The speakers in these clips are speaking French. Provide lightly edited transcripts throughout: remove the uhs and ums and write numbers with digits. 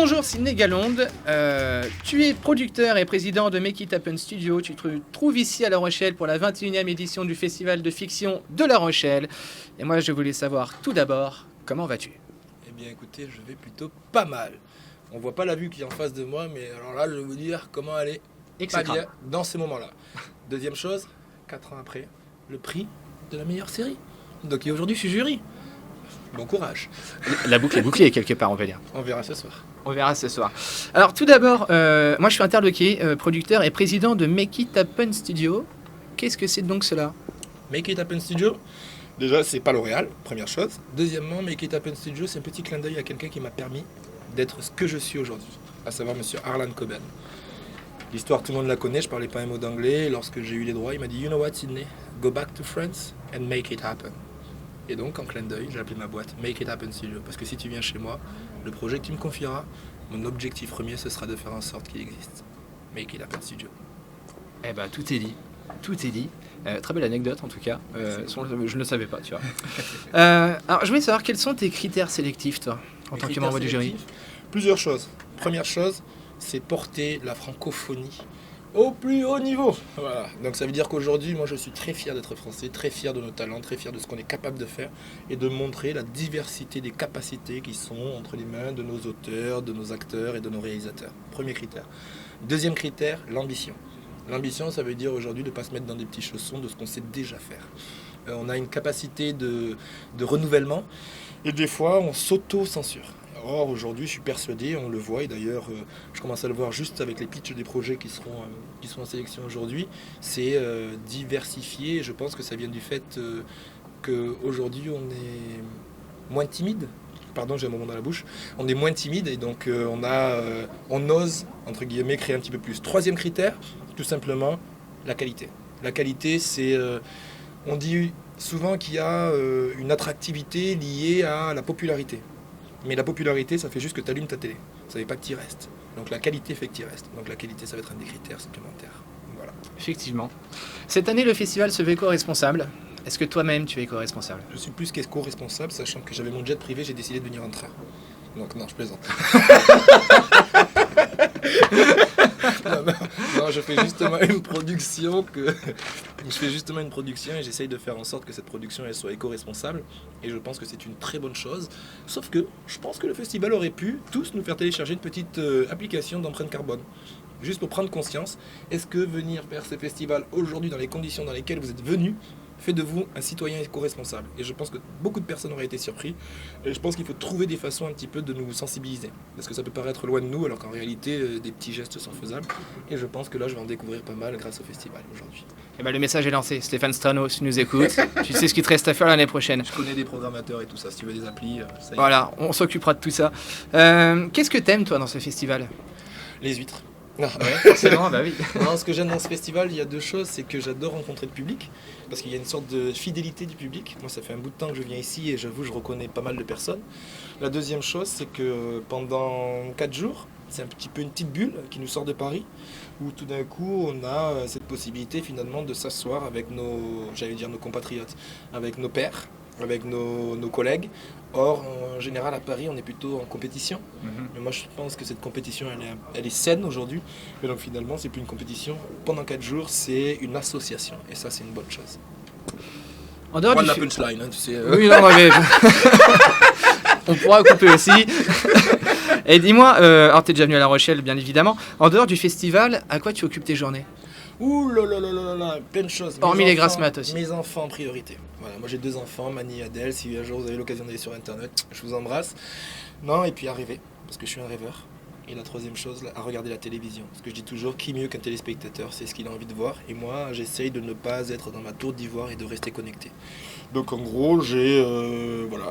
Bonjour Sidney Galonde, tu es producteur et président de Make It Happen Studio. Tu te trouves ici à La Rochelle pour la 21e édition du Festival de fiction de La Rochelle. Et moi je voulais savoir tout d'abord, comment vas-tu ? Eh bien écoutez, je vais plutôt pas mal. On voit pas la vue qui est en face de moi, mais alors là je vais vous dire comment aller pas bien dans ces moments-là. Deuxième chose, 4 ans après, le prix de la meilleure série. Donc aujourd'hui je suis jury. Bon courage. La boucle est bouclée quelque part, on va dire. On verra ce soir. On verra ce soir. Alors tout d'abord, moi je suis interloqué, producteur et président de Make It Happen Studio. Qu'est-ce que c'est donc cela ? Make It Happen Studio, déjà c'est pas L'Oréal, première chose. Deuxièmement, Make It Happen Studio, c'est un petit clin d'œil à quelqu'un qui m'a permis d'être ce que je suis aujourd'hui, à savoir monsieur Harlan Coben. L'histoire, tout le monde la connaît, je parlais pas un mot d'anglais. Lorsque j'ai eu les droits, il m'a dit « You know what, Sidney? Go back to France and make it happen ». Et donc, en clin d'œil, j'ai appelé ma boîte Make It Happen Studio. Parce que si tu viens chez moi, le projet que tu me confieras, mon objectif premier, ce sera de faire en sorte qu'il existe. Make It Happen Studio. Eh ben, tout est dit. Tout est dit. Très belle anecdote, en tout cas. Je ne le savais pas, tu vois. Alors, je voulais savoir, quels sont tes critères sélectifs, toi, en tant que membre du jury ? Plusieurs choses. Première chose, c'est porter la francophonie au plus haut niveau. Voilà. Donc ça veut dire qu'aujourd'hui, moi je suis très fier d'être français, très fier de nos talents, très fier de ce qu'on est capable de faire et de montrer la diversité des capacités qui sont entre les mains de nos auteurs, de nos acteurs et de nos réalisateurs. Premier critère. Deuxième critère, l'ambition. L'ambition, ça veut dire aujourd'hui de ne pas se mettre dans des petits chaussons de ce qu'on sait déjà faire. On a une capacité de renouvellement et des fois on s'auto-censure. Or, aujourd'hui, je suis persuadé, on le voit, et d'ailleurs, je commence à le voir juste avec les pitchs des projets qui seront en sélection aujourd'hui, c'est diversifier. Je pense que ça vient du fait qu'aujourd'hui, on est moins timide. Pardon, j'ai un moment dans la bouche. On est moins timide et donc on ose, entre guillemets, créer un petit peu plus. Troisième critère, tout simplement, la qualité. La qualité, c'est... on dit souvent qu'il y a une attractivité liée à la popularité. Mais la popularité, ça fait juste que tu allumes ta télé. Ça ne fait pas que tu y restes. Donc la qualité fait que tu y restes. Donc la qualité, ça va être un des critères supplémentaires. Voilà. Effectivement. Cette année, le festival se veut éco-responsable. Est-ce que toi-même, tu es éco-responsable ? Je suis plus qu'éco-responsable, sachant que j'avais mon jet privé, j'ai décidé de venir en train. Donc non, je plaisante. non, je fais justement une production et j'essaye de faire en sorte que cette production elle soit éco-responsable et je pense que c'est une très bonne chose. Sauf que je pense que le festival aurait pu tous nous faire télécharger une petite application d'empreinte carbone. Juste pour prendre conscience, est-ce que venir faire ce festival aujourd'hui dans les conditions dans lesquelles vous êtes venus fait de vous un citoyen éco-responsable. Et je pense que beaucoup de personnes auraient été surpris. Et je pense qu'il faut trouver des façons un petit peu de nous sensibiliser. Parce que ça peut paraître loin de nous, alors qu'en réalité, des petits gestes sont faisables. Et je pense que là, je vais en découvrir pas mal grâce au festival aujourd'hui. Eh ben, le message est lancé. Stéphane Strano, si tu nous écoutes, tu sais ce qu'il te reste à faire l'année prochaine. Je connais des programmateurs et tout ça. Si tu veux des applis, ça y est. Voilà, on s'occupera de tout ça. Qu'est-ce que t'aimes, toi, dans ce festival ? Les huîtres. Non. Ouais, forcément, bah oui. Non, ce que j'aime dans ce festival, il y a deux choses. C'est que j'adore rencontrer le public, parce qu'il y a une sorte de fidélité du public. Moi, ça fait un bout de temps que je viens ici et j'avoue, je reconnais pas mal de personnes. La deuxième chose, c'est que pendant 4 jours, c'est un petit peu une petite bulle qui nous sort de Paris, où tout d'un coup, on a cette possibilité finalement de s'asseoir avec nos compatriotes, avec nos pairs, avec nos collègues. Or, en général, à Paris, on est plutôt en compétition. Mais moi, je pense que cette compétition, elle est saine aujourd'hui. Et donc, finalement, c'est plus une compétition. Pendant 4 jours, c'est une association. Et ça, c'est une bonne chose. En dehors de du la punchline, hein, tu sais. Oui, non, mais... on pourra couper aussi. Et dis-moi, alors t'es déjà venu à La Rochelle, bien évidemment. En dehors du festival, à quoi tu occupes tes journées ? Ouh là là là là là, plein de choses. Hormis les grasses maths aussi. Mes enfants en priorité. Voilà, moi j'ai 2 enfants, Mani et Adèle. Si un jour vous avez l'occasion d'aller sur internet, je vous embrasse. Non, et puis à rêver, parce que je suis un rêveur. Et la troisième chose, à regarder la télévision. Parce que je dis toujours, qui mieux qu'un téléspectateur, c'est ce qu'il a envie de voir. Et moi, j'essaye de ne pas être dans ma tour d'ivoire et de rester connecté. Donc en gros, j'ai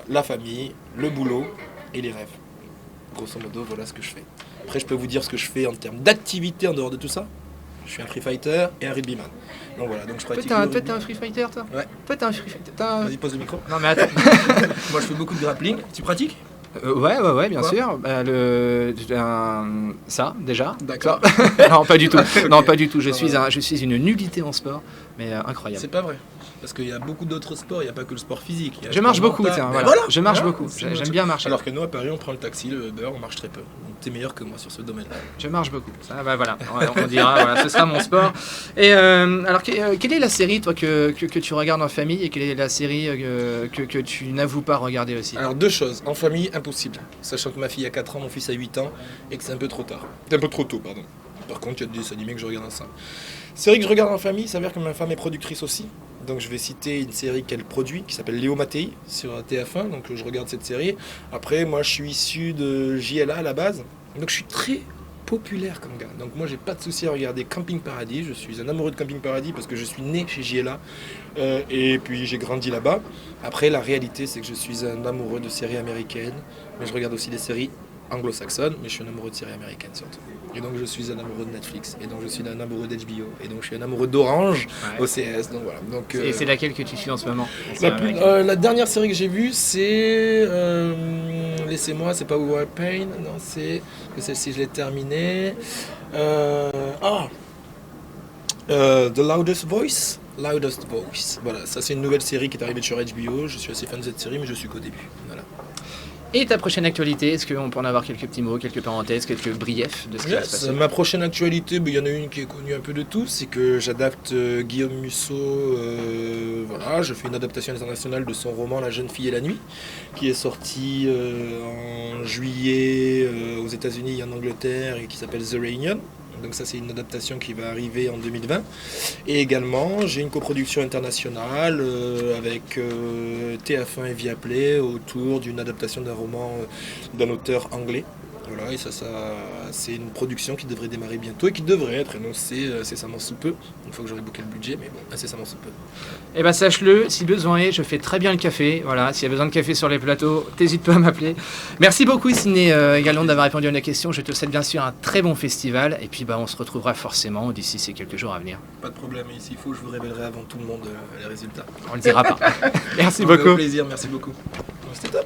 la famille, le boulot et les rêves. Grosso modo, voilà ce que je fais. Après, je peux vous dire ce que je fais en termes d'activité en dehors de tout ça. Je suis un free fighter et un rugbyman. Donc voilà, donc je pratique. Toi, t'es un free fighter, toi ? Ouais. Toi, t'es un free fighter. Vas-y, pose le micro. Non, mais attends. Moi, je fais beaucoup de grappling. Tu pratiques ? Ouais, bien Quoi ? sûr. Ça, déjà. D'accord. Non, pas du tout. Non, pas du tout. Je suis une nullité en sport, mais incroyable. C'est pas vrai. Parce qu'il y a beaucoup d'autres sports, il n'y a pas que le sport physique. Il y a le Je sport marche beaucoup, mental. tiens, Mais voilà. Je marche voilà, beaucoup. c'est J'aime notre- bien marcher. Alors que nous, à Paris, on prend le taxi, le Uber, on marche très peu. Donc t'es meilleur que moi sur ce domaine-là. Je marche beaucoup. Ça, bah, voilà. On dira, voilà, ce sera mon sport. Et alors, quelle est la série, toi, que tu regardes en famille et quelle est la série que tu n'avoues pas regarder aussi? Alors deux choses, en famille, impossible. Sachant que ma fille a 4 ans, mon fils a 8 ans, et que c'est un peu trop tard. C'est un peu trop tôt, pardon. Par contre, il y a des dessins animés que je regarde ensemble. Série que je regarde en famille, il s'avère que ma femme est productrice aussi. Donc je vais citer une série qu'elle produit, qui s'appelle Léo Mattei, sur TF1. Donc je regarde cette série. Après, moi, je suis issu de JLA à la base. Donc je suis très populaire comme gars. Donc moi, j'ai pas de souci à regarder Camping Paradis. Je suis un amoureux de Camping Paradis parce que je suis né chez JLA. Et puis j'ai grandi là-bas. Après, la réalité, c'est que je suis un amoureux de séries américaines. Mais je regarde aussi des séries anglo-saxonnes. Mais je suis un amoureux de séries américaines surtout. Et donc je suis un amoureux de Netflix. Et donc je suis un amoureux d'HBO. Et donc je suis un amoureux d'Orange, Ouais. OCS. Donc voilà. Donc, Et c'est laquelle que tu suis en ce moment? la dernière série que j'ai vue, c'est. Laissez-moi, c'est pas War Pain. Non, c'est. Celle-ci, je l'ai terminée. The Loudest Voice. Loudest Voice. Voilà, ça c'est une nouvelle série qui est arrivée sur HBO. Je suis assez fan de cette série, mais je suis qu'au début. Voilà. Et ta prochaine actualité, est-ce qu'on peut en avoir quelques petits mots, quelques parenthèses, quelques briefs de ce qui va se passer? Ma prochaine actualité, il y en a une qui est connue un peu de tous, c'est que j'adapte Guillaume Musso. Voilà, je fais une adaptation internationale de son roman La jeune fille et la nuit, qui est sorti en juillet aux États-Unis et en Angleterre et qui s'appelle The Reunion. Donc ça c'est une adaptation qui va arriver en 2020. Et également j'ai une coproduction internationale avec TF1 et Viaplay autour d'une adaptation d'un roman d'un auteur anglais. Voilà, et ça c'est une production qui devrait démarrer bientôt et qui devrait être annoncée incessamment sous peu. Une fois que j'aurai booké le budget, mais bon, incessamment sous peu. Eh ben sache-le, si besoin est, je fais très bien le café. Voilà, s'il y a besoin de café sur les plateaux, t'hésites pas à m'appeler. Merci beaucoup Sidney Gallon d'avoir répondu à nos questions. Je te souhaite bien sûr un très bon festival. Et puis bah, on se retrouvera forcément d'ici ces quelques jours à venir. Pas de problème, et s'il faut, je vous révélerai avant tout le monde les résultats. On le dira pas. Merci Au beaucoup. plaisir, merci beaucoup. C'était top.